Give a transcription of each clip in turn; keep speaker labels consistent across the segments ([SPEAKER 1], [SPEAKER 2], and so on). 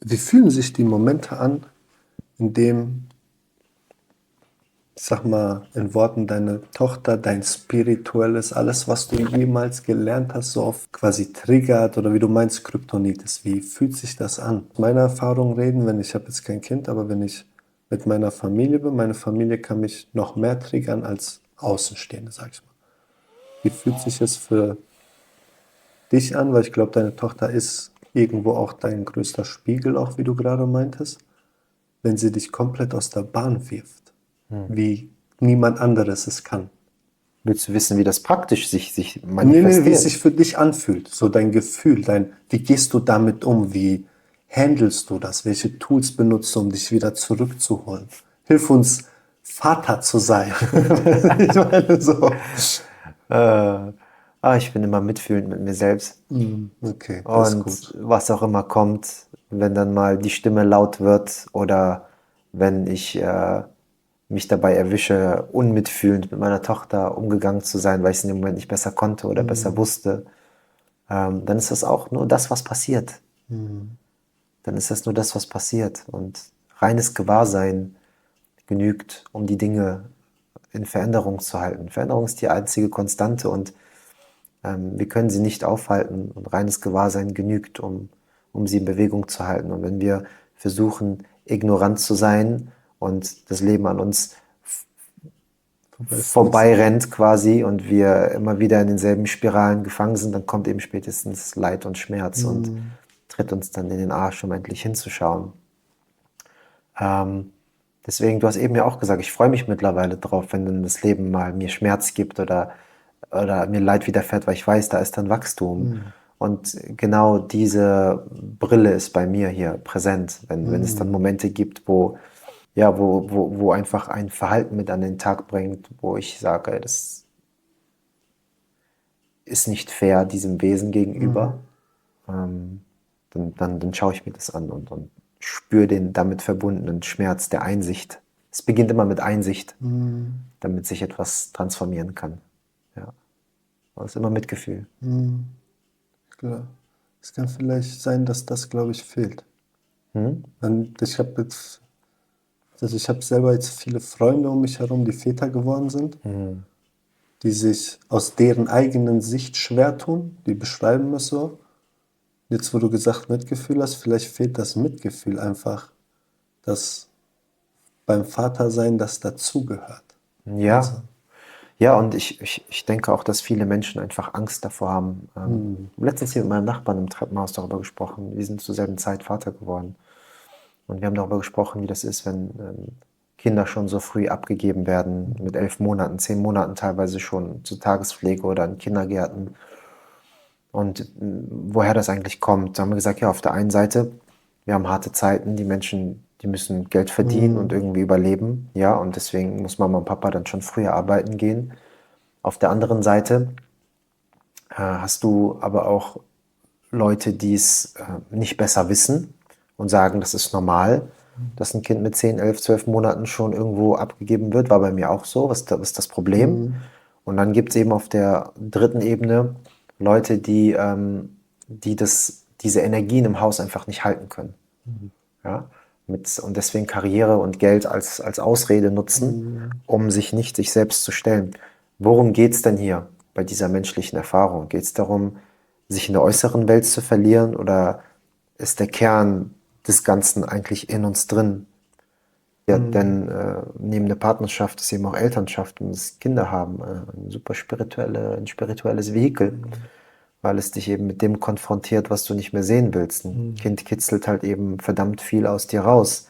[SPEAKER 1] Wie fühlen sich die Momente an, in dem, ich sag mal in Worten, deine Tochter, dein spirituelles, alles, was du jemals gelernt hast, so oft quasi triggert oder wie du meinst, Kryptonit ist? Wie fühlt sich das an? Meine Erfahrung reden, ich habe jetzt kein Kind, aber wenn ich mit meiner Familie bin, meine Familie kann mich noch mehr triggern als Außenstehende, sag ich mal. Wie fühlt sich es für dich an? Weil ich glaube, deine Tochter ist irgendwo auch dein größter Spiegel, auch wie du gerade meintest, wenn sie dich komplett aus der Bahn wirft, wie niemand anderes es kann.
[SPEAKER 2] Willst du wissen, wie das praktisch sich
[SPEAKER 1] Nee, wie es
[SPEAKER 2] manifestiert?
[SPEAKER 1] sich für dich anfühlt, so dein Gefühl, wie gehst du damit um, wie handelst du das, welche Tools benutzt du, um dich wieder zurückzuholen? Hilf uns, Vater zu sein. Ich meine so.
[SPEAKER 2] Ich bin immer mitfühlend mit mir selbst.
[SPEAKER 1] Okay, das ist
[SPEAKER 2] Und
[SPEAKER 1] gut.
[SPEAKER 2] was auch immer kommt, wenn dann mal die Stimme laut wird oder wenn ich mich dabei erwische, unmitfühlend mit meiner Tochter umgegangen zu sein, weil ich es in dem Moment nicht besser konnte oder besser wusste, dann ist das auch nur das, was passiert. Dann ist das nur das, was passiert. Und reines Gewahrsein genügt, um die Dinge in Veränderung zu halten. Veränderung ist die einzige Konstante und wir können sie nicht aufhalten und reines Gewahrsein genügt, um sie in Bewegung zu halten. Und wenn wir versuchen, ignorant zu sein und das Leben an uns vorbeirennt quasi und wir immer wieder in denselben Spiralen gefangen sind, dann kommt eben spätestens Leid und Schmerz und tritt uns dann in den Arsch, um endlich hinzuschauen. Deswegen, du hast eben ja auch gesagt, ich freue mich mittlerweile drauf, wenn dann das Leben mal mir Schmerz gibt oder mir Leid widerfährt, weil ich weiß, da ist dann Wachstum. Und genau diese Brille ist bei mir hier präsent, wenn es dann Momente gibt, wo einfach ein Verhalten mit an den Tag bringt, wo ich sage, das ist nicht fair diesem Wesen gegenüber, dann schaue ich mir das an und spüre den damit verbundenen Schmerz der Einsicht. Es beginnt immer mit Einsicht, damit sich etwas transformieren kann. Ja. Aber es ist immer Mitgefühl.
[SPEAKER 1] Klar. Es kann vielleicht sein, dass das, glaube ich, fehlt. Und ich habe selber jetzt viele Freunde um mich herum, die Väter geworden sind, die sich aus deren eigenen Sicht schwer tun, die beschreiben es so. Jetzt, wo du gesagt Mitgefühl hast, vielleicht fehlt das Mitgefühl einfach, dass beim Vatersein das dazugehört. Also,
[SPEAKER 2] Ja, ja, und ich denke auch, dass viele Menschen einfach Angst davor haben. Letztens hier mit meinem Nachbarn im Treppenhaus darüber gesprochen. Wir sind zur selben Zeit Vater geworden. Und wir haben darüber gesprochen, wie das ist, wenn Kinder schon so früh abgegeben werden, mit 11 Monaten, 10 Monaten teilweise schon zur Tagespflege oder in Kindergärten. Und woher das eigentlich kommt. Da haben wir gesagt, ja, auf der einen Seite, wir haben harte Zeiten, die Menschen, die müssen Geld verdienen und irgendwie überleben, ja, und deswegen muss Mama und Papa dann schon früher arbeiten gehen. Auf der anderen Seite hast du aber auch Leute, die es nicht besser wissen und sagen, das ist normal, dass ein Kind mit 10, 11, 12 Monaten schon irgendwo abgegeben wird. War bei mir auch so. Was ist das Problem? Und dann gibt es eben auf der dritten Ebene Leute, die diese Energien im Haus einfach nicht halten können. Ja? Und deswegen Karriere und Geld als Ausrede nutzen, um sich selbst zu stellen. Worum geht es denn hier bei dieser menschlichen Erfahrung? Geht es darum, sich in der äußeren Welt zu verlieren oder ist der Kern des Ganzen eigentlich in uns drin? Ja, denn neben der Partnerschaft ist eben auch Elternschaft und das Kinder haben ein spirituelles Vehikel, weil es dich eben mit dem konfrontiert, was du nicht mehr sehen willst. Ein Kind kitzelt halt eben verdammt viel aus dir raus.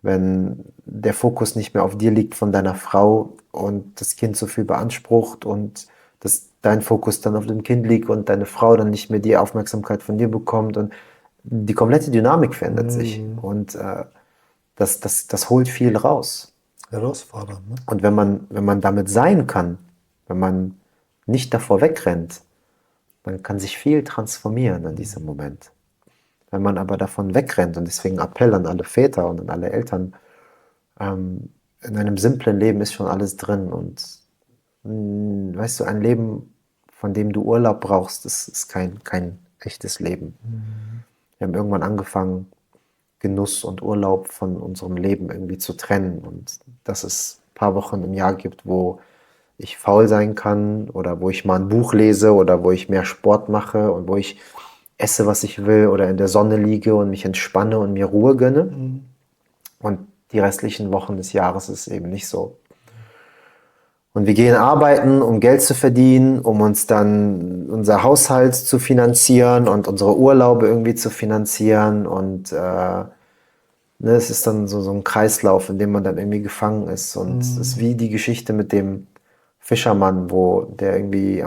[SPEAKER 2] Wenn der Fokus nicht mehr auf dir liegt von deiner Frau und das Kind so viel beansprucht und dass dein Fokus dann auf dem Kind liegt und deine Frau dann nicht mehr die Aufmerksamkeit von dir bekommt und die komplette Dynamik verändert sich und das holt viel raus.
[SPEAKER 1] herausfordernd, ne?
[SPEAKER 2] Und wenn man damit sein kann, wenn man nicht davor wegrennt, dann kann sich viel transformieren in diesem Moment. Wenn man aber davon wegrennt, und deswegen Appell an alle Väter und an alle Eltern, in einem simplen Leben ist schon alles drin. Und weißt du, ein Leben, von dem du Urlaub brauchst, das ist kein echtes Leben. Wir haben irgendwann angefangen, Genuss und Urlaub von unserem Leben irgendwie zu trennen und dass es ein paar Wochen im Jahr gibt, wo ich faul sein kann oder wo ich mal ein Buch lese oder wo ich mehr Sport mache und wo ich esse, was ich will oder in der Sonne liege und mich entspanne und mir Ruhe gönne. Und die restlichen Wochen des Jahres ist es eben nicht so. Und wir gehen arbeiten, um Geld zu verdienen, um uns dann unser Haushalt zu finanzieren und unsere Urlaube irgendwie zu finanzieren. Und es ist dann so ein Kreislauf, in dem man dann irgendwie gefangen ist. Und es ist wie die Geschichte mit dem Fischermann, wo der irgendwie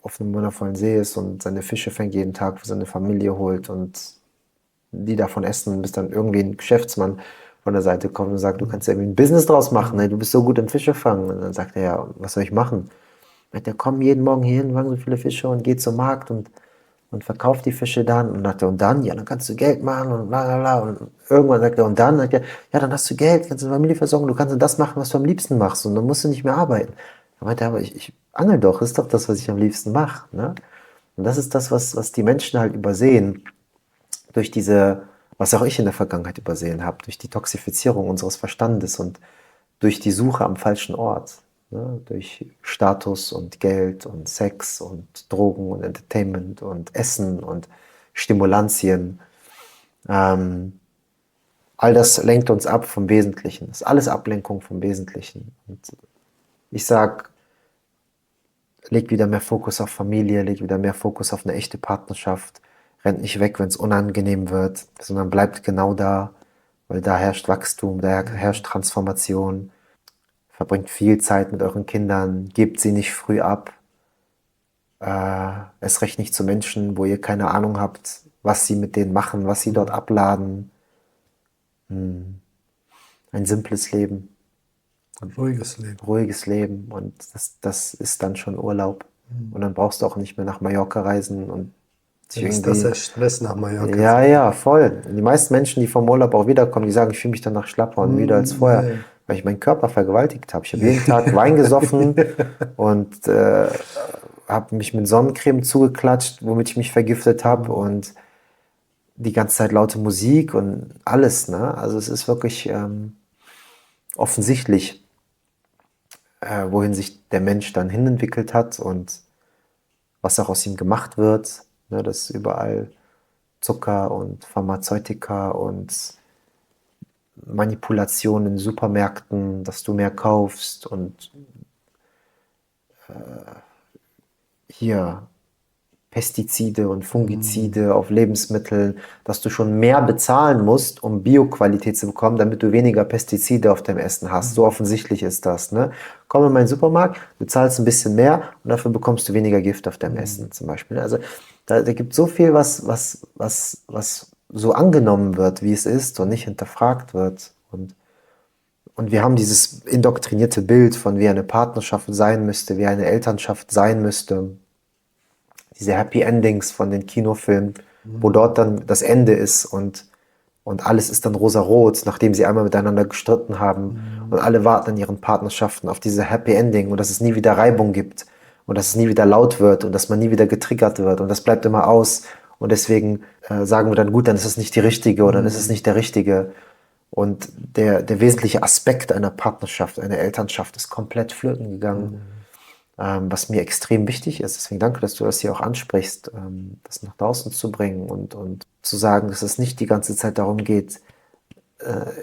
[SPEAKER 2] auf einem wundervollen See ist und seine Fische fängt jeden Tag für seine Familie holt und die davon essen, bis dann irgendwie ein Geschäftsmann von der Seite kommt und sagt, du kannst ja irgendwie ein Business draus machen, ey, du bist so gut im Fische fangen. Und dann sagt er, ja, was soll ich machen? Der kommt jeden Morgen hier hin, fangen so viele Fische und geht zum Markt und verkauft die Fische dann. Und sagt er, und dann? Ja, dann kannst du Geld machen und bla bla bla. Und irgendwann sagt er, und dann? Sagt er, ja, dann hast du Geld, kannst du eine Familie versorgen, du kannst das machen, was du am liebsten machst und dann musst du nicht mehr arbeiten. Er meinte, aber ich angel doch, das ist doch das, was ich am liebsten mache. Ne? Und das ist das, was die Menschen halt übersehen, durch diese, was auch ich in der Vergangenheit übersehen habe, durch die Toxifizierung unseres Verstandes und durch die Suche am falschen Ort, ne? Durch Status und Geld und Sex und Drogen und Entertainment und Essen und Stimulantien. All das lenkt uns ab vom Wesentlichen. Das ist alles Ablenkung vom Wesentlichen. Und ich sage, leg wieder mehr Fokus auf Familie, leg wieder mehr Fokus auf eine echte Partnerschaft, rennt nicht weg, wenn es unangenehm wird, sondern bleibt genau da, weil da herrscht Wachstum, da herrscht Transformation. Verbringt viel Zeit mit euren Kindern, gebt sie nicht früh ab. Erst recht nicht zu Menschen, wo ihr keine Ahnung habt, was sie mit denen machen, was sie dort abladen. Ein simples Leben.
[SPEAKER 1] Ruhiges Leben.
[SPEAKER 2] Ruhiges Leben und das ist dann schon Urlaub. Und dann brauchst du auch nicht mehr nach Mallorca reisen und sich
[SPEAKER 1] Dann ist
[SPEAKER 2] irgendwie...
[SPEAKER 1] das ja Stress nach Mallorca.
[SPEAKER 2] Ja, ja, voll. Die meisten Menschen, die vom Urlaub auch wiederkommen, die sagen, ich fühle mich danach schlapper und müder als vorher,
[SPEAKER 1] Ja.
[SPEAKER 2] weil ich meinen Körper vergewaltigt habe. Ich habe jeden Tag Wein gesoffen und habe mich mit Sonnencreme zugeklatscht, womit ich mich vergiftet habe und die ganze Zeit laute Musik und alles. Ne? Also es ist wirklich offensichtlich, wohin sich der Mensch dann hinentwickelt hat und was auch aus ihm gemacht wird. Ne? Dass überall Zucker und Pharmazeutika und Manipulation in Supermärkten, dass du mehr kaufst und hier Pestizide und Fungizide auf Lebensmitteln, dass du schon mehr bezahlen musst, um Bioqualität zu bekommen, damit du weniger Pestizide auf deinem Essen hast. So offensichtlich ist das. Ne? Komm in meinen Supermarkt, du zahlst ein bisschen mehr und dafür bekommst du weniger Gift auf deinem Essen zum Beispiel. Also da gibt es so viel, was so angenommen wird, wie es ist und nicht hinterfragt wird. Und wir haben dieses indoktrinierte Bild von, wie eine Partnerschaft sein müsste, wie eine Elternschaft sein müsste. Diese Happy Endings von den Kinofilmen, wo dort dann das Ende ist und alles ist dann rosarot, nachdem sie einmal miteinander gestritten haben. Und alle warten in ihren Partnerschaften auf diese Happy Ending und dass es nie wieder Reibung gibt und dass es nie wieder laut wird und dass man nie wieder getriggert wird und das bleibt immer aus. Und deswegen sagen wir dann, gut, dann ist es nicht die richtige oder dann ist es nicht der richtige. Und der wesentliche Aspekt einer Partnerschaft, einer Elternschaft ist komplett flöten gegangen. Was mir extrem wichtig ist. Deswegen danke, dass du das hier auch ansprichst, das nach draußen zu bringen und zu sagen, dass es nicht die ganze Zeit darum geht,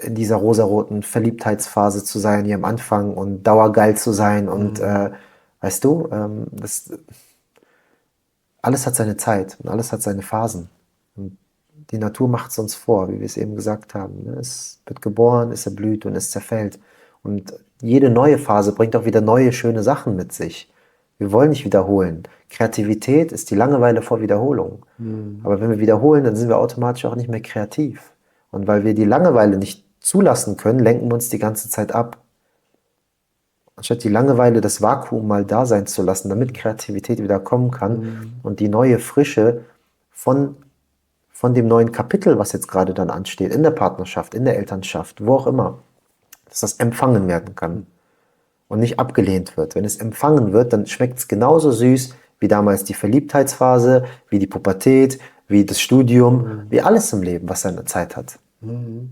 [SPEAKER 2] in dieser rosaroten Verliebtheitsphase zu sein, hier am Anfang und dauergeil zu sein und weißt du, alles hat seine Zeit und alles hat seine Phasen. Und die Natur macht es uns vor, wie wir es eben gesagt haben. Ne? Es wird geboren, es erblüht und es zerfällt. Und jede neue Phase bringt auch wieder neue, schöne Sachen mit sich. Wir wollen nicht wiederholen. Kreativität ist die Langeweile vor Wiederholung. Aber wenn wir wiederholen, dann sind wir automatisch auch nicht mehr kreativ. Und weil wir die Langeweile nicht zulassen können, lenken wir uns die ganze Zeit ab. Anstatt die Langeweile, das Vakuum mal da sein zu lassen, damit Kreativität wieder kommen kann und die neue Frische von dem neuen Kapitel, was jetzt gerade dann ansteht, in der Partnerschaft, in der Elternschaft, wo auch immer, dass das empfangen werden kann und nicht abgelehnt wird. Wenn es empfangen wird, dann schmeckt es genauso süß wie damals die Verliebtheitsphase, wie die Pubertät, wie das Studium, wie alles im Leben, was seine Zeit hat.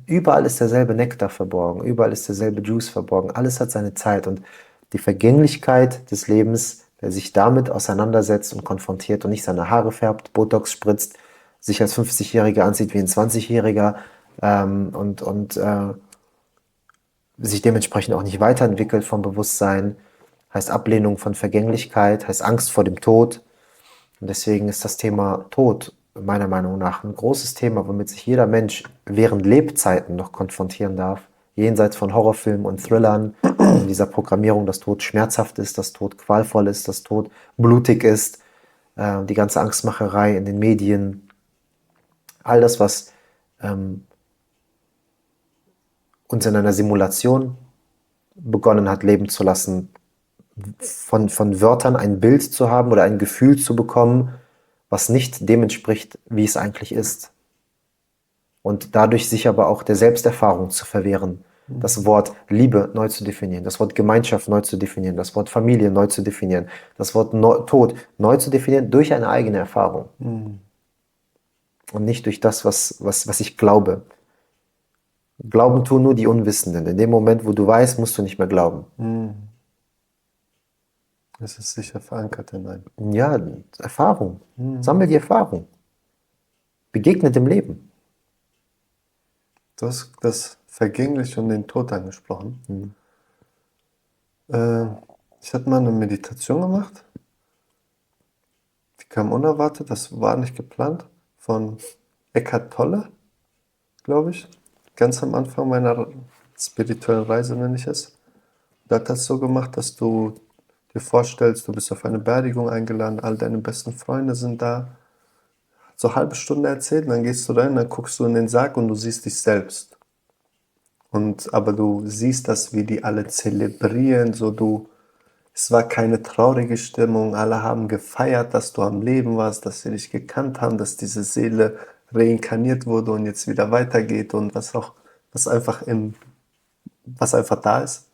[SPEAKER 2] Überall ist derselbe Nektar verborgen, überall ist derselbe Juice verborgen, alles hat seine Zeit und die Vergänglichkeit des Lebens, wer sich damit auseinandersetzt und konfrontiert und nicht seine Haare färbt, Botox spritzt, sich als 50-Jähriger ansieht wie ein 20-Jähriger und sich dementsprechend auch nicht weiterentwickelt vom Bewusstsein, heißt Ablehnung von Vergänglichkeit, heißt Angst vor dem Tod. Und deswegen ist das Thema Tod meiner Meinung nach ein großes Thema, womit sich jeder Mensch während Lebzeiten noch konfrontieren darf. Jenseits von Horrorfilmen und Thrillern, in dieser Programmierung, dass Tod schmerzhaft ist, dass Tod qualvoll ist, dass Tod blutig ist, die ganze Angstmacherei in den Medien, all das, was uns in einer Simulation begonnen hat, leben zu lassen, von Wörtern ein Bild zu haben oder ein Gefühl zu bekommen, was nicht dem entspricht, wie es eigentlich ist. Und dadurch sich aber auch der Selbsterfahrung zu verwehren, das Wort Liebe neu zu definieren, das Wort Gemeinschaft neu zu definieren, das Wort Familie neu zu definieren, das Wort Tod neu zu definieren durch eine eigene Erfahrung. Und nicht durch das, was ich glaube. Glauben tun nur die Unwissenden. In dem Moment, wo du weißt, musst du nicht mehr glauben.
[SPEAKER 1] Es ist sicher verankert in einem.
[SPEAKER 2] Ja, Erfahrung. Sammel die Erfahrung. Begegne dem Leben.
[SPEAKER 1] Du hast das Vergängliche und den Tod angesprochen. Ich hatte mal eine Meditation gemacht. Die kam unerwartet, das war nicht geplant, von Eckhart Tolle, glaube ich. Ganz am Anfang meiner spirituellen Reise, nenne ich es. Da hat das so gemacht, dass du dir vorstellst, du bist auf eine Beerdigung eingeladen, all deine besten Freunde sind da. So eine halbe Stunde erzählt, dann gehst du rein, dann guckst du in den Sarg und du siehst dich selbst. Aber du siehst das, wie die alle zelebrieren, es war keine traurige Stimmung, alle haben gefeiert, dass du am Leben warst, dass sie dich gekannt haben, dass diese Seele reinkarniert wurde und jetzt wieder weitergeht und was einfach da ist.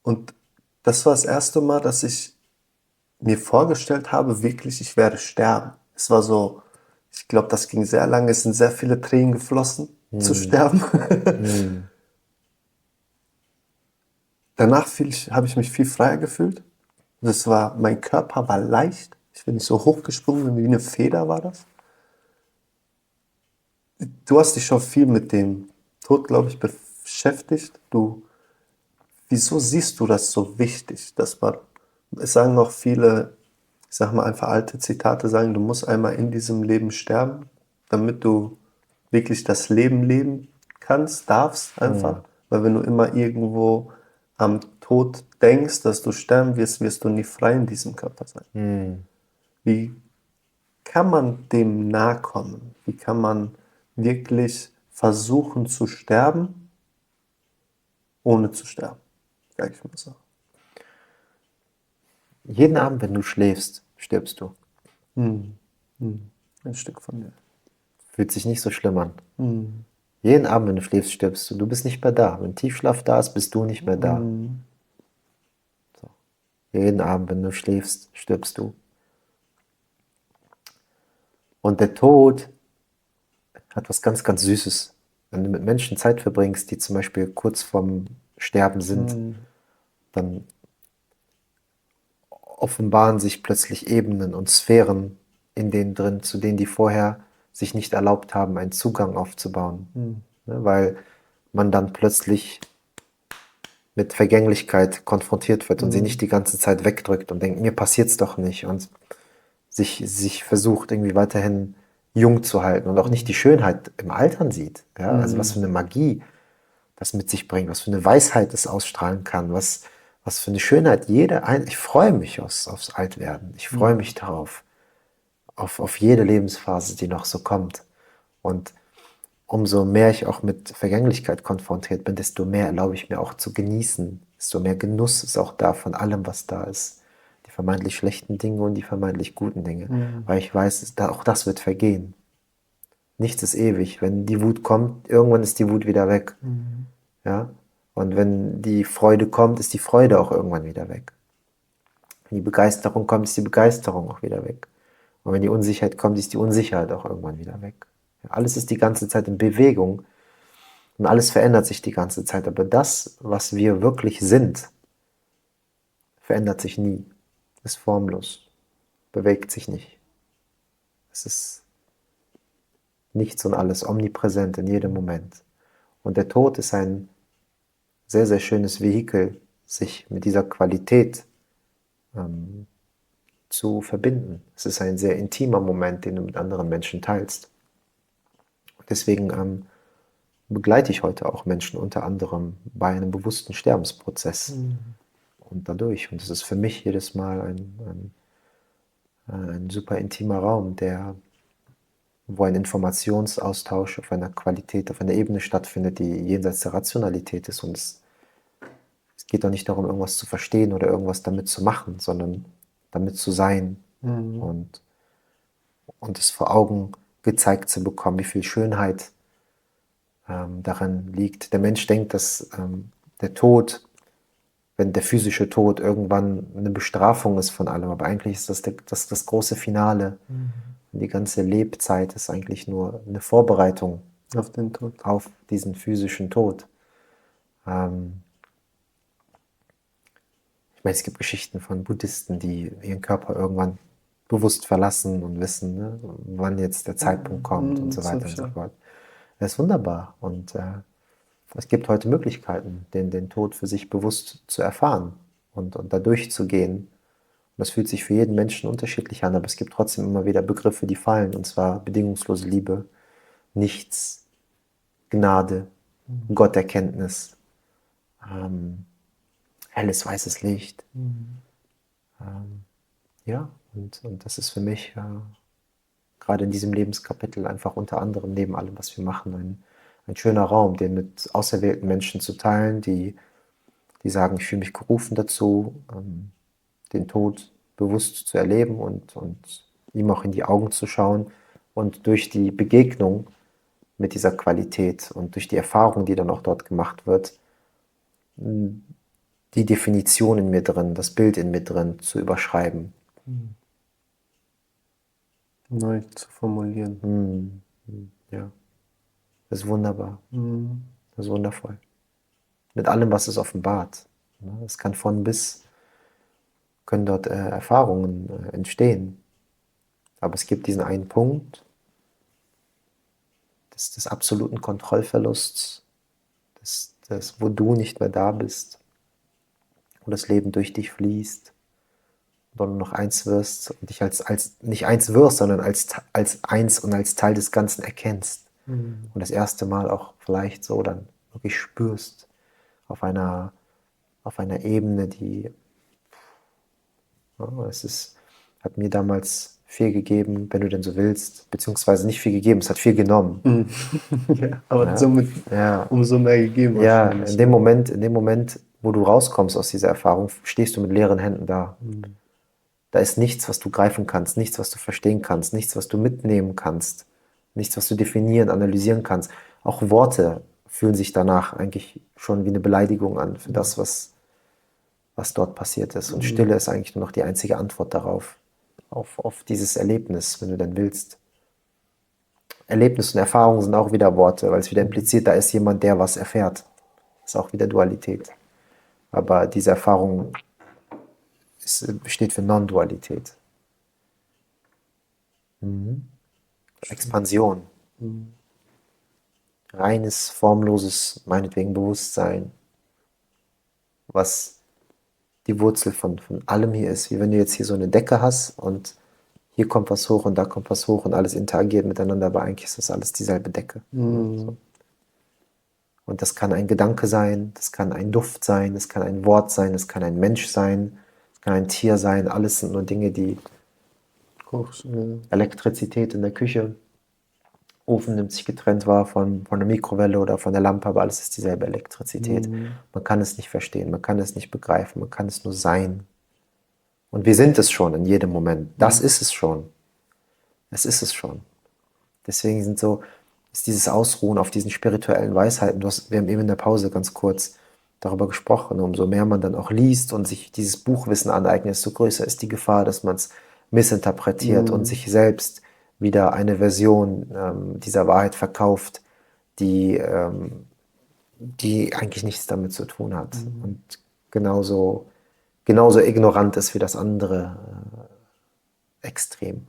[SPEAKER 1] Und das war das erste Mal, dass ich mir vorgestellt habe, wirklich, ich werde sterben. Es war so, ich glaube, das ging sehr lange, es sind sehr viele Tränen geflossen, zu sterben. Danach habe ich mich viel freier gefühlt. Mein Körper war leicht. Ich bin nicht so hochgesprungen, wie eine Feder war das. Du hast dich schon viel mit dem Tod, glaube ich, beschäftigt. Wieso siehst du das so wichtig? Es sagen auch viele, ich sag mal einfach alte Zitate sagen, du musst einmal in diesem Leben sterben, damit du wirklich das Leben leben kannst, darfst einfach. Weil wenn du immer irgendwo am Tod denkst, dass du sterben wirst, wirst du nie frei in diesem Körper sein. Wie kann man dem nahe kommen? Wie kann man wirklich versuchen zu sterben, ohne zu sterben? Sag ich mal so.
[SPEAKER 2] Jeden Abend, wenn du schläfst, stirbst du.
[SPEAKER 1] Ein Stück von dir.
[SPEAKER 2] Fühlt sich nicht so schlimm an. Jeden Abend, wenn du schläfst, stirbst du. Du bist nicht mehr da. Wenn Tiefschlaf da ist, bist du nicht mehr da. So. Jeden Abend, wenn du schläfst, stirbst du. Und der Tod hat was ganz, ganz Süßes. Wenn du mit Menschen Zeit verbringst, die zum Beispiel kurz vorm Sterben sind, dann offenbaren sich plötzlich Ebenen und Sphären in denen drin, zu denen die vorher sich nicht erlaubt haben, einen Zugang aufzubauen. Weil man dann plötzlich mit Vergänglichkeit konfrontiert wird und sie nicht die ganze Zeit wegdrückt und denkt, mir passiert's doch nicht und sich versucht irgendwie weiterhin jung zu halten und auch nicht die Schönheit im Altern sieht. Ja? Also was für eine Magie das mit sich bringt, was für eine Weisheit es ausstrahlen kann, was für eine Schönheit ich freue mich aufs Altwerden. Ich freue mich darauf, auf jede Lebensphase, die noch so kommt. Und umso mehr ich auch mit Vergänglichkeit konfrontiert bin, desto mehr erlaube ich mir auch zu genießen. Desto mehr Genuss ist auch da von allem, was da ist. Die vermeintlich schlechten Dinge und die vermeintlich guten Dinge. Weil ich weiß, auch das wird vergehen. Nichts ist ewig. Wenn die Wut kommt, irgendwann ist die Wut wieder weg. Ja? Und wenn die Freude kommt, ist die Freude auch irgendwann wieder weg. Wenn die Begeisterung kommt, ist die Begeisterung auch wieder weg. Und wenn die Unsicherheit kommt, ist die Unsicherheit auch irgendwann wieder weg. Ja, alles ist die ganze Zeit in Bewegung und alles verändert sich die ganze Zeit. Aber das, was wir wirklich sind, verändert sich nie, ist formlos, bewegt sich nicht. Es ist nichts und alles omnipräsent in jedem Moment. Und der Tod ist ein sehr, sehr schönes Vehikel, sich mit dieser Qualität zu verbinden. Es ist ein sehr intimer Moment, den du mit anderen Menschen teilst. Und deswegen begleite ich heute auch Menschen unter anderem bei einem bewussten Sterbensprozess und dadurch. Und es ist für mich jedes Mal ein super intimer Raum, wo ein Informationsaustausch auf einer Qualität, auf einer Ebene stattfindet, die jenseits der Rationalität ist. Und es geht doch nicht darum, irgendwas zu verstehen oder irgendwas damit zu machen, sondern damit zu sein und es vor Augen gezeigt zu bekommen, wie viel Schönheit darin liegt. Der Mensch denkt, dass der Tod, wenn der physische Tod irgendwann eine Bestrafung ist von allem, aber eigentlich ist das große Finale. Und die ganze Lebzeit ist eigentlich nur eine Vorbereitung
[SPEAKER 1] auf den Tod,
[SPEAKER 2] auf diesen physischen Tod. Ich meine, es gibt Geschichten von Buddhisten, die ihren Körper irgendwann bewusst verlassen und wissen, ne, wann jetzt der Zeitpunkt kommt und so weiter und so fort. Das ist wunderbar. Und es gibt heute Möglichkeiten, den Tod für sich bewusst zu erfahren und da durchzugehen. Und das fühlt sich für jeden Menschen unterschiedlich an, aber es gibt trotzdem immer wieder Begriffe, die fallen, und zwar bedingungslose Liebe, Nichts, Gnade, Gotterkenntnis, helles, weißes Licht. Ja, und das ist für mich gerade in diesem Lebenskapitel einfach unter anderem neben allem, was wir machen, ein schöner Raum, den mit auserwählten Menschen zu teilen, die sagen, ich fühle mich gerufen dazu, den Tod bewusst zu erleben und ihm auch in die Augen zu schauen und durch die Begegnung mit dieser Qualität und durch die Erfahrung, die dann auch dort gemacht wird, die Definition in mir drin, das Bild in mir drin zu überschreiben.
[SPEAKER 1] Neu zu formulieren.
[SPEAKER 2] Ja, das ist wunderbar. Das ist wundervoll. Mit allem, was es offenbart. Es kann von bis, können dort Erfahrungen entstehen. Aber es gibt diesen einen Punkt des absoluten Kontrollverlusts, wo du nicht mehr da bist, wo das Leben durch dich fließt, wo du noch eins wirst und dich als nicht eins wirst, sondern als eins und als Teil des Ganzen erkennst. Und das erste Mal auch vielleicht so dann wirklich spürst auf einer Ebene, die hat mir damals viel gegeben, wenn du denn so willst, beziehungsweise nicht viel gegeben, es hat viel genommen.
[SPEAKER 1] Ja, aber somit
[SPEAKER 2] Ja.
[SPEAKER 1] umso mehr gegeben.
[SPEAKER 2] Ja, in dem Moment, wo du rauskommst aus dieser Erfahrung, stehst du mit leeren Händen da. Da ist nichts, was du greifen kannst, nichts, was du verstehen kannst, nichts, was du mitnehmen kannst, nichts, was du definieren, analysieren kannst. Auch Worte fühlen sich danach eigentlich schon wie eine Beleidigung an für das, was dort passiert ist. Und Stille ist eigentlich nur noch die einzige Antwort darauf, auf dieses Erlebnis, wenn du denn willst. Erlebnis und Erfahrung sind auch wieder Worte, weil es wieder impliziert, da ist jemand, der was erfährt. Das ist auch wieder Dualität. Aber diese Erfahrung steht für Non-Dualität. Expansion. Reines, formloses, meinetwegen Bewusstsein, was die Wurzel von allem hier ist. Wie wenn du jetzt hier so eine Decke hast und hier kommt was hoch und da kommt was hoch und alles interagiert miteinander, aber eigentlich ist das alles dieselbe Decke. So. Und das kann ein Gedanke sein, das kann ein Duft sein, das kann ein Wort sein, das kann ein Mensch sein, das kann ein Tier sein. Alles sind nur Dinge, die Elektrizität in der Küche, Ofen nimmt sich getrennt wahr von der Mikrowelle oder von der Lampe, aber alles ist dieselbe Elektrizität. Man kann es nicht verstehen, man kann es nicht begreifen, man kann es nur sein. Und wir sind es schon in jedem Moment. Das ist es schon. Es ist es schon. Deswegen ist dieses Ausruhen auf diesen spirituellen Weisheiten, wir haben eben in der Pause ganz kurz darüber gesprochen, umso mehr man dann auch liest und sich dieses Buchwissen aneignet, desto größer ist die Gefahr, dass man es missinterpretiert und sich selbst wieder eine Version dieser Wahrheit verkauft, die eigentlich nichts damit zu tun hat und genauso ignorant ist wie das andere Extrem.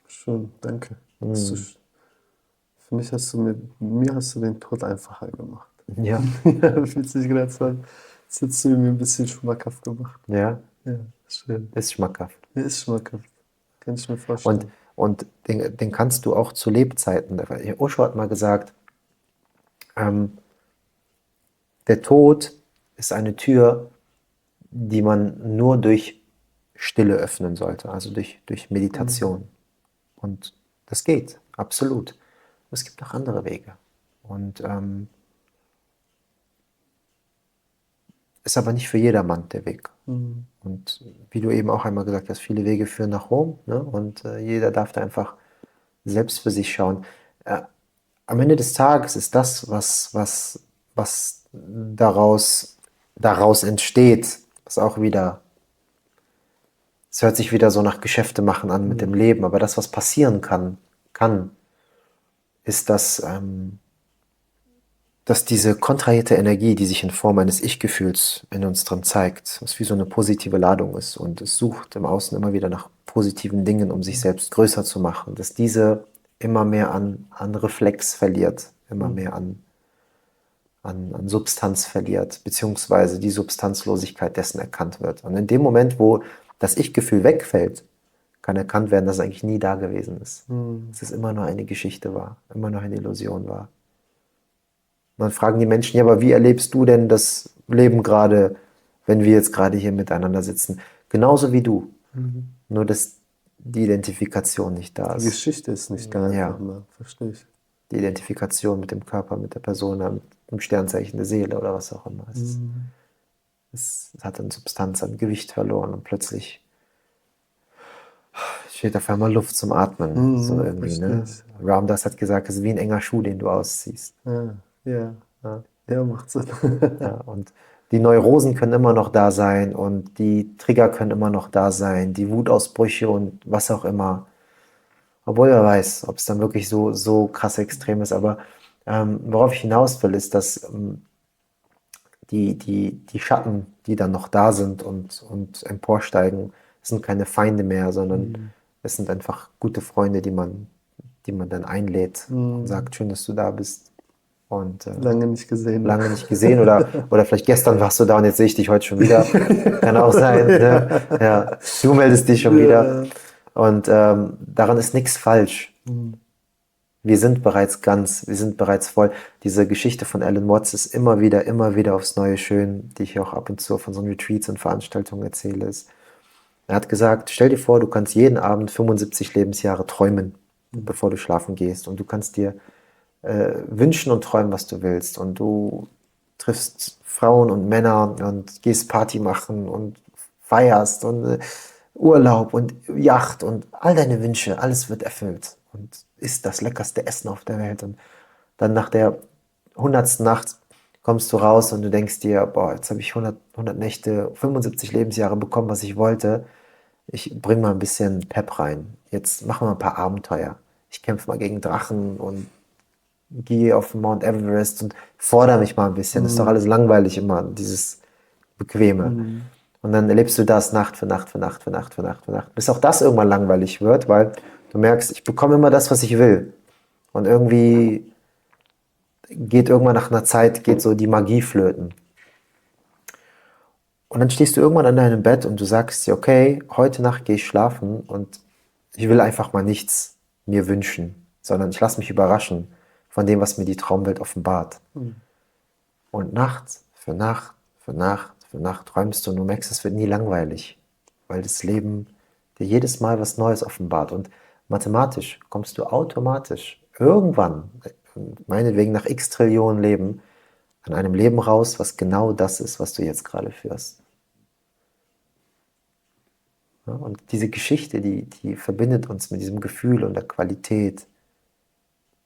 [SPEAKER 1] Schön, danke. Für mich mir hast du den Tod einfacher gemacht.
[SPEAKER 2] Ja.
[SPEAKER 1] Ja, fühlt sich gerade so an, als hättest du mir ein bisschen schmackhaft gemacht.
[SPEAKER 2] Ja,
[SPEAKER 1] Ja, schön.
[SPEAKER 2] ist schmackhaft.
[SPEAKER 1] Ja, ist schmackhaft. Kann ich mir vorstellen.
[SPEAKER 2] Und den kannst du auch zu Lebzeiten. Osho hat mal gesagt, der Tod ist eine Tür, die man nur durch Stille öffnen sollte, also durch Meditation. Und das geht, absolut. Es gibt auch andere Wege. Und ist aber nicht für jedermann der Weg. Und wie du eben auch einmal gesagt hast, viele Wege führen nach Rom, ne? Und jeder darf da einfach selbst für sich schauen. Am Ende des Tages ist das, was daraus entsteht, was auch wieder, es hört sich wieder so nach Geschäfte machen an mit dem Leben, aber das, was passieren kann, ist, dass diese kontrahierte Energie, die sich in Form eines Ich-Gefühls in uns drin zeigt, was wie so eine positive Ladung ist und es sucht im Außen immer wieder nach positiven Dingen, um sich selbst größer zu machen, dass diese immer mehr an Reflex verliert, immer mehr an Substanz verliert, beziehungsweise die Substanzlosigkeit dessen erkannt wird. Und in dem Moment, wo das Ich-Gefühl wegfällt, kann erkannt werden, dass es eigentlich nie da gewesen ist. Dass es immer nur eine Geschichte war, immer nur eine Illusion war. Und dann fragen die Menschen, ja, aber wie erlebst du denn das Leben gerade, wenn wir jetzt gerade hier miteinander sitzen? Genauso wie du. Nur, dass die Identifikation nicht da ist.
[SPEAKER 1] Die Geschichte ist nicht da einfach mal, verstehe ich.
[SPEAKER 2] Die Identifikation mit dem Körper, mit der Person, mit dem Sternzeichen der Seele oder was auch immer. Es hat an Substanz, an Gewicht verloren und plötzlich steht auf einmal Luft zum Atmen. So irgendwie, ne? Ram Dass hat gesagt, es ist wie ein enger Schuh, den du ausziehst.
[SPEAKER 1] Ja, macht Sinn.
[SPEAKER 2] Ja, und die Neurosen können immer noch da sein und die Trigger können immer noch da sein, die Wutausbrüche und was auch immer. Obwohl wer weiß, ob es dann wirklich so krass extrem ist. Aber worauf ich hinaus will, ist, dass die Schatten, die dann noch da sind und emporsteigen, sind keine Feinde mehr, sondern es sind einfach gute Freunde, die man dann einlädt und sagt, schön, dass du da bist. Und,
[SPEAKER 1] lange nicht gesehen.
[SPEAKER 2] Lange nicht gesehen oder vielleicht gestern warst du da und jetzt sehe ich dich heute schon wieder. Kann auch sein. Ne? Ja, du meldest dich schon wieder. Und daran ist nichts falsch. Wir sind bereits ganz, wir sind bereits voll. Diese Geschichte von Alan Watts ist immer wieder aufs Neue schön, die ich auch ab und zu von so Retreats und Veranstaltungen erzähle. Er hat gesagt, stell dir vor, du kannst jeden Abend 75 Lebensjahre träumen, bevor du schlafen gehst. Und du kannst dir wünschen und träumen, was du willst. Und du triffst Frauen und Männer und gehst Party machen und feierst und Urlaub und Yacht und all deine Wünsche, alles wird erfüllt und isst das leckerste Essen auf der Welt. Und dann nach der 100. Nacht kommst du raus und du denkst dir, boah, jetzt habe ich 100 Nächte, 75 Lebensjahre bekommen, was ich wollte. Ich bringe mal ein bisschen Pep rein. Jetzt machen wir ein paar Abenteuer. Ich kämpfe mal gegen Drachen und gehe auf Mount Everest und fordere mich mal ein bisschen. Das ist doch alles langweilig immer, dieses Bequeme. Und dann erlebst du das Nacht für Nacht für Nacht für Nacht für Nacht für Nacht, bis auch das irgendwann langweilig wird, weil du merkst, ich bekomme immer das, was ich will. Und irgendwie geht irgendwann nach einer Zeit, geht so die Magie flöten. Und dann stehst du irgendwann an deinem Bett und du sagst dir, okay, heute Nacht gehe ich schlafen und ich will einfach mal nichts mir wünschen, sondern ich lasse mich überraschen von dem, was mir die Traumwelt offenbart. Und Nacht für Nacht für Nacht für Nacht träumst du und du merkst, es wird nie langweilig, weil das Leben dir jedes Mal was Neues offenbart. Und mathematisch kommst du automatisch irgendwann, meinetwegen nach x Trillionen Leben, an einem Leben raus, was genau das ist, was du jetzt gerade führst. Ja, und diese Geschichte, die verbindet uns mit diesem Gefühl und der Qualität,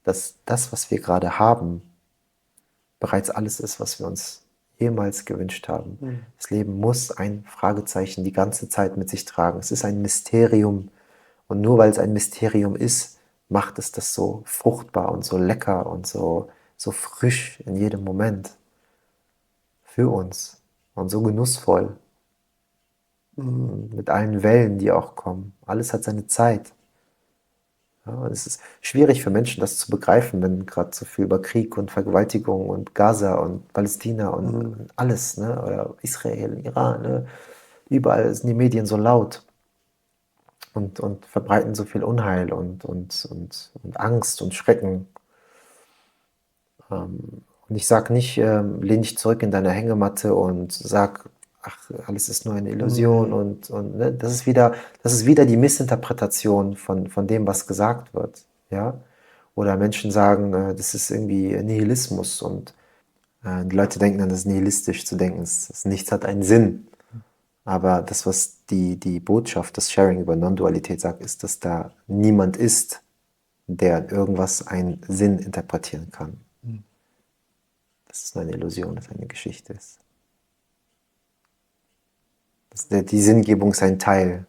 [SPEAKER 2] dass das, was wir gerade haben, bereits alles ist, was wir uns jemals gewünscht haben.
[SPEAKER 1] Mhm.
[SPEAKER 2] Das Leben muss ein Fragezeichen die ganze Zeit mit sich tragen. Es ist ein Mysterium. Und nur weil es ein Mysterium ist, macht es das so fruchtbar und so lecker und so frisch in jedem Moment für uns und so genussvoll. Mit allen Wellen, die auch kommen. Alles hat seine Zeit. Ja, und es ist schwierig für Menschen, das zu begreifen, wenn gerade so viel über Krieg und Vergewaltigung und Gaza und Palästina und alles, ne? Oder Israel, Iran, ne? Überall sind die Medien so laut und verbreiten so viel Unheil und Angst und Schrecken. Und ich sage nicht, lehn dich zurück in deine Hängematte und sag, ach, alles ist nur eine Illusion und ne? Das ist wieder die Missinterpretation von dem, was gesagt wird. Ja? Oder Menschen sagen, das ist irgendwie Nihilismus und die Leute denken dann, das ist nihilistisch zu denken, nichts hat einen Sinn. Aber das, was die Botschaft, das Sharing über Non-Dualität sagt, ist, dass da niemand ist, der in irgendwas einen Sinn interpretieren kann. Dass es nur eine Illusion ist, eine Geschichte ist. Die Sinngebung ist ein Teil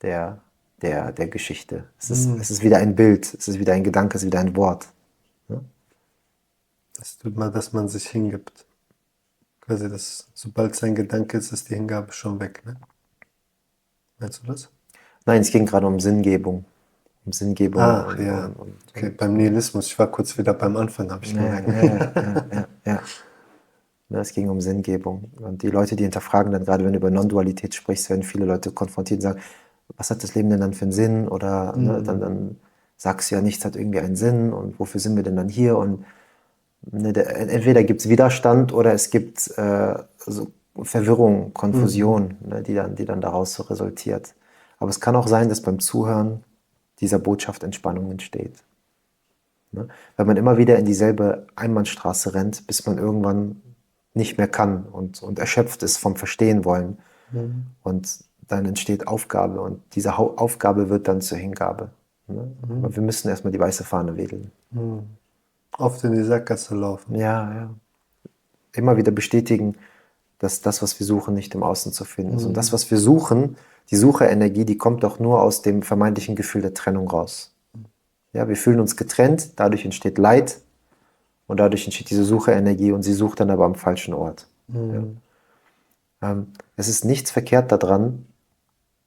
[SPEAKER 2] der, der Geschichte. Es ist wieder ein Bild, es ist wieder ein Gedanke, es ist wieder ein Wort. Ja?
[SPEAKER 1] Das tut mal, dass man sich hingibt. Quasi, sobald es ein Gedanke ist, ist die Hingabe schon weg, ne? Meinst du das?
[SPEAKER 2] Nein, es ging gerade um Sinngebung. Um Sinngebung
[SPEAKER 1] Ach ja, okay,
[SPEAKER 2] und
[SPEAKER 1] beim Nihilismus. Ich war kurz wieder beim Anfang, habe ich
[SPEAKER 2] ja,
[SPEAKER 1] gemerkt.
[SPEAKER 2] ja. Ne, es ging um Sinngebung. Und die Leute, die hinterfragen dann, gerade wenn du über Non-Dualität sprichst, werden viele Leute konfrontiert und sagen, was hat das Leben denn dann für einen Sinn? Oder ne, dann sagst du ja, nichts hat irgendwie einen Sinn und wofür sind wir denn dann hier? Und ne, entweder gibt es Widerstand oder es gibt so Verwirrung, Konfusion, ne, die dann daraus so resultiert. Aber es kann auch sein, dass beim Zuhören dieser Botschaft Entspannung entsteht. Ne? Wenn man immer wieder in dieselbe Einbahnstraße rennt, bis man irgendwann nicht mehr kann und erschöpft ist vom Verstehen wollen. Und dann entsteht Aufgabe und diese Aufgabe wird dann zur Hingabe. Ne? Aber wir müssen erstmal die weiße Fahne wedeln.
[SPEAKER 1] Oft in die Sackgasse laufen.
[SPEAKER 2] Ja. Immer wieder bestätigen, dass das, was wir suchen, nicht im Außen zu finden ist. Und das, was wir suchen, die Sucherenergie, die kommt doch nur aus dem vermeintlichen Gefühl der Trennung raus. Ja, wir fühlen uns getrennt, dadurch entsteht Leid und dadurch entsteht diese Sucherenergie und sie sucht dann aber am falschen Ort. Ja. Es ist nichts verkehrt daran,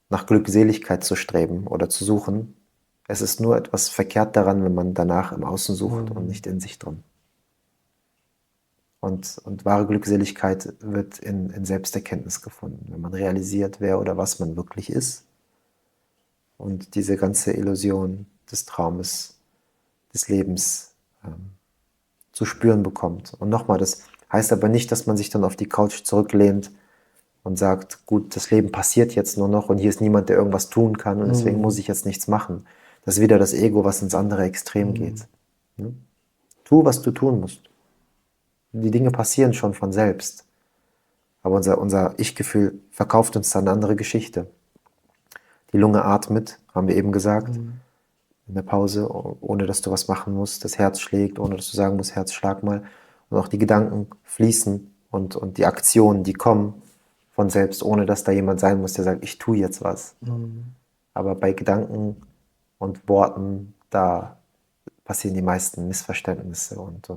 [SPEAKER 2] nach Glückseligkeit zu streben oder zu suchen. Es ist nur etwas verkehrt daran, wenn man danach im Außen sucht und nicht in sich drin. Und wahre Glückseligkeit wird in Selbsterkenntnis gefunden, wenn man realisiert, wer oder was man wirklich ist und diese ganze Illusion des Traumes, des Lebens zu spüren bekommt. Und nochmal, das heißt aber nicht, dass man sich dann auf die Couch zurücklehnt und sagt, gut, das Leben passiert jetzt nur noch und hier ist niemand, der irgendwas tun kann und deswegen muss ich jetzt nichts machen. Das ist wieder das Ego, was ins andere Extrem geht. Ne? Tu, was du tun musst. Die Dinge passieren schon von selbst. Aber unser Ich-Gefühl verkauft uns dann eine andere Geschichte. Die Lunge atmet, haben wir eben gesagt, in der Pause, ohne dass du was machen musst. Das Herz schlägt, ohne dass du sagen musst, Herz, schlag mal. Und auch die Gedanken fließen und die Aktionen, die kommen von selbst, ohne dass da jemand sein muss, der sagt, ich tue jetzt was. Aber bei Gedanken und Worten, da passieren die meisten Missverständnisse und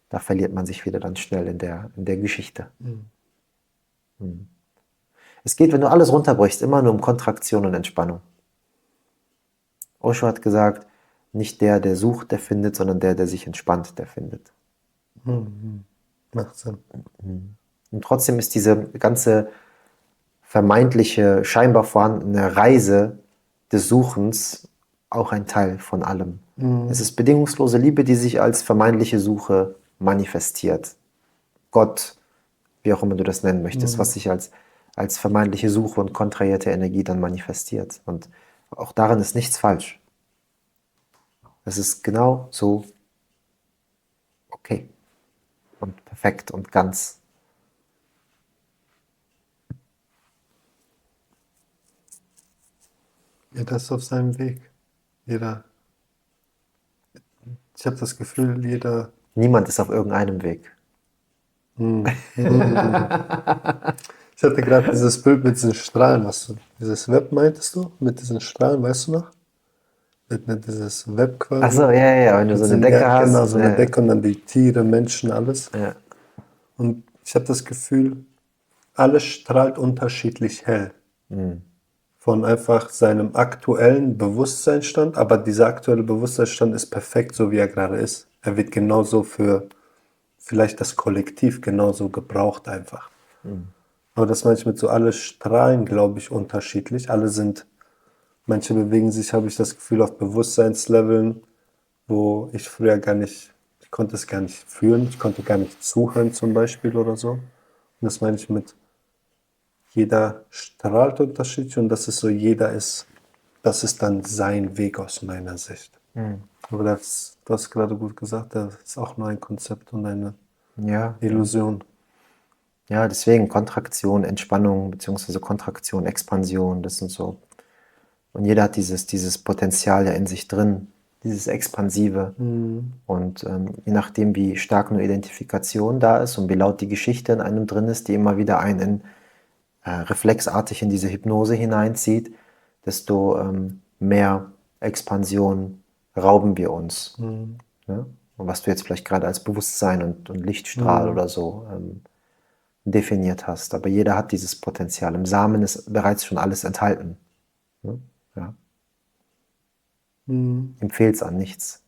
[SPEAKER 2] da verliert man sich wieder dann schnell in der Geschichte. Es geht, wenn du alles runterbrichst, immer nur um Kontraktion und Entspannung. Osho hat gesagt, nicht der sucht, der findet, sondern der sich entspannt, der findet.
[SPEAKER 1] Macht Sinn.
[SPEAKER 2] Und trotzdem ist diese ganze vermeintliche, scheinbar vorhandene Reise des Suchens auch ein Teil von allem. Es ist bedingungslose Liebe, die sich als vermeintliche Suche manifestiert. Gott, wie auch immer du das nennen möchtest, was sich als vermeintliche Suche und kontrahierte Energie dann manifestiert. Und auch darin ist nichts falsch. Es ist genau so okay und perfekt und ganz.
[SPEAKER 1] Jeder ist auf seinem Weg. Jeder. Ich habe das Gefühl, jeder.
[SPEAKER 2] Niemand ist auf irgendeinem Weg.
[SPEAKER 1] Ich hatte gerade dieses Bild mit diesen Strahlen, dieses Web meintest du? Mit diesen Strahlen, weißt du noch? Mit dieses Web
[SPEAKER 2] Ach so,
[SPEAKER 1] quasi.
[SPEAKER 2] ja, wenn du so eine
[SPEAKER 1] Ja,
[SPEAKER 2] Decke
[SPEAKER 1] genau,
[SPEAKER 2] hast.
[SPEAKER 1] so eine Decke und dann die Tiere, Menschen, alles.
[SPEAKER 2] Ja.
[SPEAKER 1] Und ich habe das Gefühl, alles strahlt unterschiedlich hell. Von einfach seinem aktuellen Bewusstseinsstand, aber dieser aktuelle Bewusstseinsstand ist perfekt, so wie er gerade ist. Er wird genauso für vielleicht das Kollektiv genauso gebraucht einfach. Aber das meine ich mit so, alle strahlen, glaube ich, unterschiedlich. Manche bewegen sich, habe ich das Gefühl, auf Bewusstseinsleveln, wo ich früher ich konnte es gar nicht fühlen, ich konnte gar nicht zuhören zum Beispiel oder so. Und das meine ich mit, jeder strahlt unterschiedlich und das ist dann sein Weg aus meiner Sicht. Aber du hast gerade gut gesagt, das ist auch nur ein Konzept und eine
[SPEAKER 2] Ja,
[SPEAKER 1] Illusion.
[SPEAKER 2] ja, deswegen Kontraktion, Entspannung, beziehungsweise Kontraktion, Expansion, das sind so. Und jeder hat dieses Potenzial ja in sich drin, dieses Expansive. Und je nachdem, wie stark eine Identifikation da ist und wie laut die Geschichte in einem drin ist, die immer wieder einen reflexartig in diese Hypnose hineinzieht, desto mehr Expansion rauben wir uns. Ne? Und was du jetzt vielleicht gerade als Bewusstsein und Lichtstrahl oder so definiert hast. Aber jeder hat dieses Potenzial. Im Samen ist bereits schon alles enthalten. Ne? Ja. Ihm fehlt es an nichts.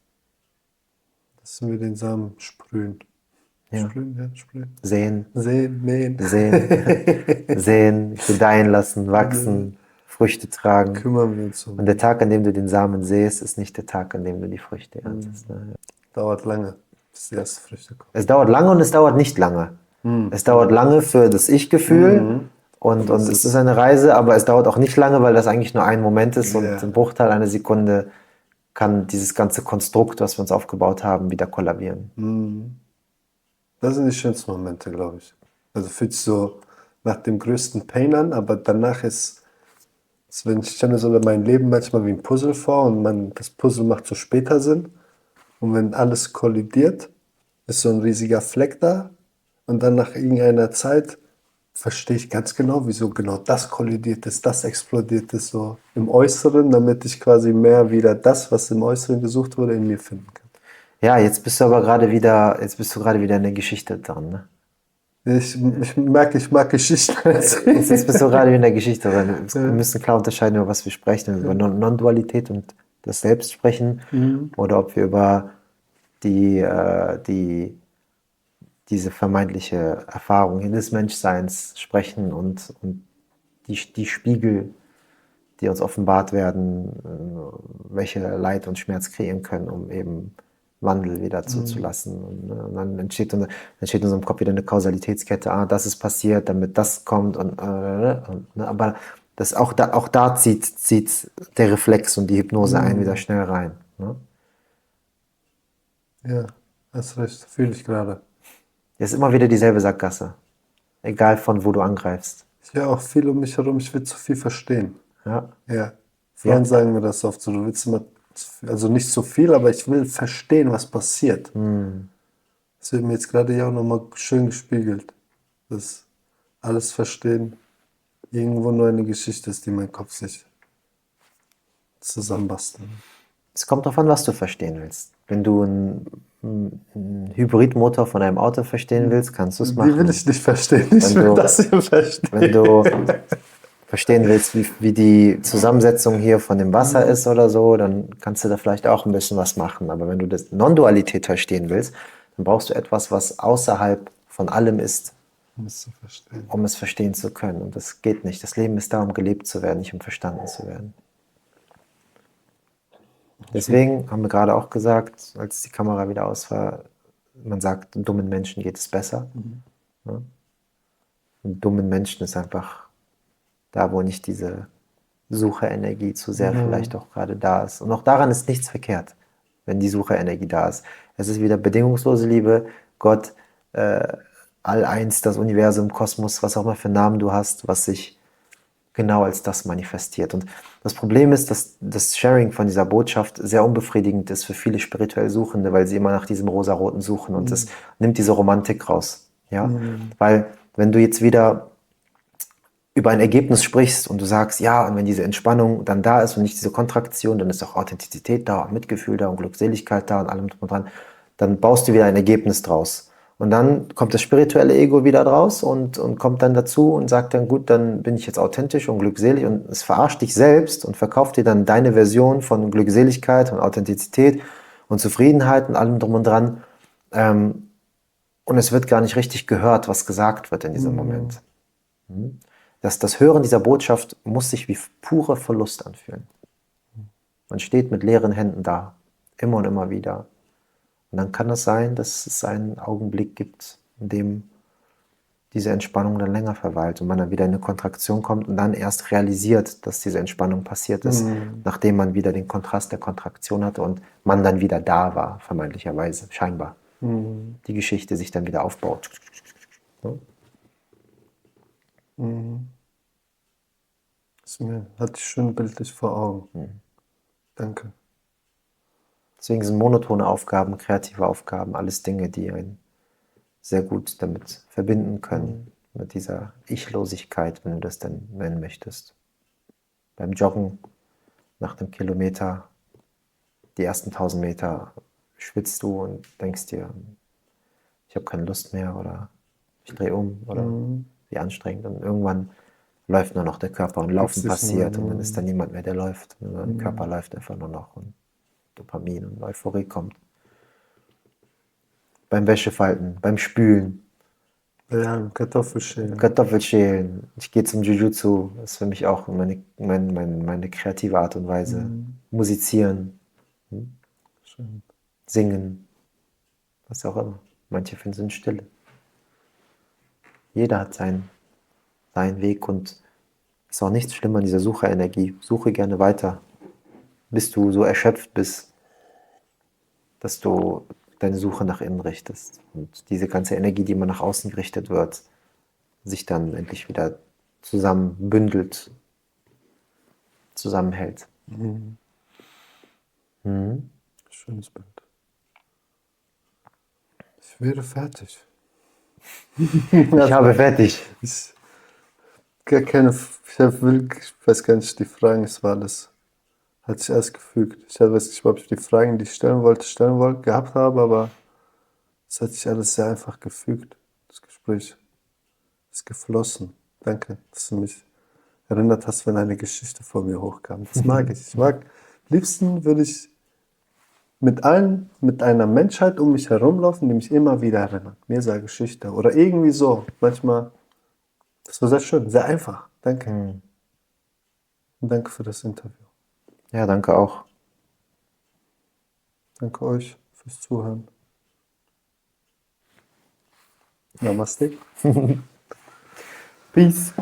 [SPEAKER 1] Dass wir den Samen sprühen.
[SPEAKER 2] Ja.
[SPEAKER 1] Sprühen, ja, sprühen.
[SPEAKER 2] Sehen,
[SPEAKER 1] Sehen, mähen.
[SPEAKER 2] sehen, gedeihen lassen, wachsen, Früchte tragen.
[SPEAKER 1] Kümmern wir uns um.
[SPEAKER 2] Und der Tag, an dem du den Samen säst, ist nicht der Tag, an dem du die Früchte erntest. Ne?
[SPEAKER 1] Dauert lange, bis die ersten Früchte kommen.
[SPEAKER 2] Es dauert lange und es dauert nicht lange. Es dauert lange für das Ich-Gefühl und es ist eine Reise, aber es dauert auch nicht lange, weil das eigentlich nur ein Moment ist und im Bruchteil einer Sekunde kann dieses ganze Konstrukt, was wir uns aufgebaut haben, wieder kollabieren.
[SPEAKER 1] Das sind die schönsten Momente, glaube ich. Also fühlt sich so nach dem größten Pain an, aber danach wenn ich stelle mir so mein Leben manchmal wie ein Puzzle vor und das Puzzle macht so später Sinn. Und wenn alles kollidiert, ist so ein riesiger Fleck da und dann nach irgendeiner Zeit verstehe ich ganz genau, wieso genau das kollidiert ist, das explodiert ist, so im Äußeren, damit ich quasi mehr wieder das, was im Äußeren gesucht wurde, in mir finden kann.
[SPEAKER 2] Ja, jetzt bist du gerade wieder in der Geschichte dran, ne?
[SPEAKER 1] Ich merke, ich mag Geschichten erzählen.
[SPEAKER 2] Jetzt bist du gerade wieder in der Geschichte dran. Wir müssen klar unterscheiden, über was wir sprechen, über Non-Dualität und das Selbst sprechen oder ob wir über diese vermeintliche Erfahrung des Menschseins sprechen und die Spiegel, die uns offenbart werden, welche Leid und Schmerz kreieren können, um eben Wandel wieder zuzulassen. Und dann entsteht in unserem Kopf wieder eine Kausalitätskette, das ist passiert, damit das kommt. Aber auch da zieht der Reflex und die Hypnose einen wieder schnell rein. Ne?
[SPEAKER 1] Ja, hast recht, fühle ich gerade.
[SPEAKER 2] Es ist immer wieder dieselbe Sackgasse. Egal von wo du angreifst.
[SPEAKER 1] Ich höre auch viel um mich herum, ich will zu viel verstehen.
[SPEAKER 2] Ja.
[SPEAKER 1] Ja. Frauen sagen mir das oft so, du willst immer, also nicht so viel, aber ich will verstehen, was passiert. Das wird mir jetzt gerade ja auch nochmal schön gespiegelt. Das alles verstehen irgendwo nur eine Geschichte ist, die mein Kopf sich zusammenbasteln.
[SPEAKER 2] Es kommt darauf an, was du verstehen willst. Wenn du einen Hybridmotor von einem Auto verstehen willst, kannst du es machen.
[SPEAKER 1] Die will ich nicht verstehen. Ich will das hier verstehen.
[SPEAKER 2] Wenn du verstehen willst, wie die Zusammensetzung hier von dem Wasser ist oder so, dann kannst du da vielleicht auch ein bisschen was machen. Aber wenn du das Non-Dualität verstehen willst, dann brauchst du etwas, was außerhalb von allem ist, um es verstehen zu können. Und das geht nicht. Das Leben ist da, um gelebt zu werden, nicht um verstanden zu werden. Deswegen haben wir gerade auch gesagt, als die Kamera wieder aus war, man sagt, dummen Menschen geht es besser. Ja? Und dummen Menschen ist einfach da, wo nicht diese Sucherenergie zu sehr vielleicht auch gerade da ist. Und auch daran ist nichts verkehrt, wenn die Sucherenergie da ist. Es ist wieder bedingungslose Liebe, Gott, All-Eins, das Universum, Kosmos, was auch immer für Namen du hast, was sich genau als das manifestiert. Und das Problem ist, dass das Sharing von dieser Botschaft sehr unbefriedigend ist für viele spirituell Suchende, weil sie immer nach diesem Rosaroten suchen und das nimmt diese Romantik raus. Ja? Weil wenn du jetzt wieder über ein Ergebnis sprichst und du sagst, ja, und wenn diese Entspannung dann da ist und nicht diese Kontraktion, dann ist auch Authentizität da und Mitgefühl da und Glückseligkeit da und allem drum und dran, dann baust du wieder ein Ergebnis draus. Und dann kommt das spirituelle Ego wieder draus und kommt dann dazu und sagt dann, gut, dann bin ich jetzt authentisch und glückselig und es verarscht dich selbst und verkauft dir dann deine Version von Glückseligkeit und Authentizität und Zufriedenheit und allem drum und dran. Und es wird gar nicht richtig gehört, was gesagt wird in diesem Moment. Das Hören dieser Botschaft muss sich wie purer Verlust anfühlen. Man steht mit leeren Händen da, immer und immer wieder. Und dann kann es sein, dass es einen Augenblick gibt, in dem diese Entspannung dann länger verweilt und man dann wieder in eine Kontraktion kommt und dann erst realisiert, dass diese Entspannung passiert ist, nachdem man wieder den Kontrast der Kontraktion hatte und man dann wieder da war, vermeintlicherweise, scheinbar. Die Geschichte sich dann wieder aufbaut.
[SPEAKER 1] Hatte ich schön bildlich vor Augen. Danke.
[SPEAKER 2] Deswegen sind monotone Aufgaben, kreative Aufgaben, alles Dinge, die einen sehr gut damit verbinden können, mit dieser Ich-Losigkeit, wenn du das denn nennen möchtest. Beim Joggen nach dem Kilometer, die ersten 1000 Meter, schwitzt du und denkst dir, ich habe keine Lust mehr oder ich drehe um oder wie anstrengend. Und irgendwann läuft nur noch der Körper und Laufen passiert und dann ist da niemand mehr, der läuft. Der Körper läuft einfach nur noch und Dopamin und Euphorie kommt. Beim Wäschefalten, beim Spülen.
[SPEAKER 1] Ja, Kartoffelschälen.
[SPEAKER 2] Kartoffelschälen. Ich gehe zum Jiu-Jitsu. Das ist für mich auch meine kreative Art und Weise. Musizieren.
[SPEAKER 1] Schön.
[SPEAKER 2] Singen. Was auch immer. Manche finden es in Stille. Jeder hat seinen Weg und es ist auch nichts schlimmer an dieser Sucherenergie. Suche gerne weiter, bis du so erschöpft bist, dass du deine Suche nach innen richtest. Und diese ganze Energie, die immer nach außen gerichtet wird, sich dann endlich wieder zusammenbündelt, zusammenhält.
[SPEAKER 1] Schönes Bild. Ich wäre fertig.
[SPEAKER 2] Ich habe fertig.
[SPEAKER 1] Ich weiß gar nicht, die Fragen, es war alles, hat sich erst gefügt. Ich weiß nicht, ob ich die Fragen, die ich stellen wollte, gehabt habe, aber es hat sich alles sehr einfach gefügt. Das Gespräch ist geflossen. Danke, dass du mich erinnert hast, wenn eine Geschichte vor mir hochkam. Das mag ich. Am liebsten würde ich mit einer Menschheit um mich herumlaufen, die mich immer wieder erinnert. Mir sei Geschichte oder irgendwie so. Manchmal, das war sehr schön, sehr einfach. Danke. Und danke für das Interview.
[SPEAKER 2] Ja, danke auch.
[SPEAKER 1] Danke euch fürs Zuhören. Namaste.
[SPEAKER 2] Peace.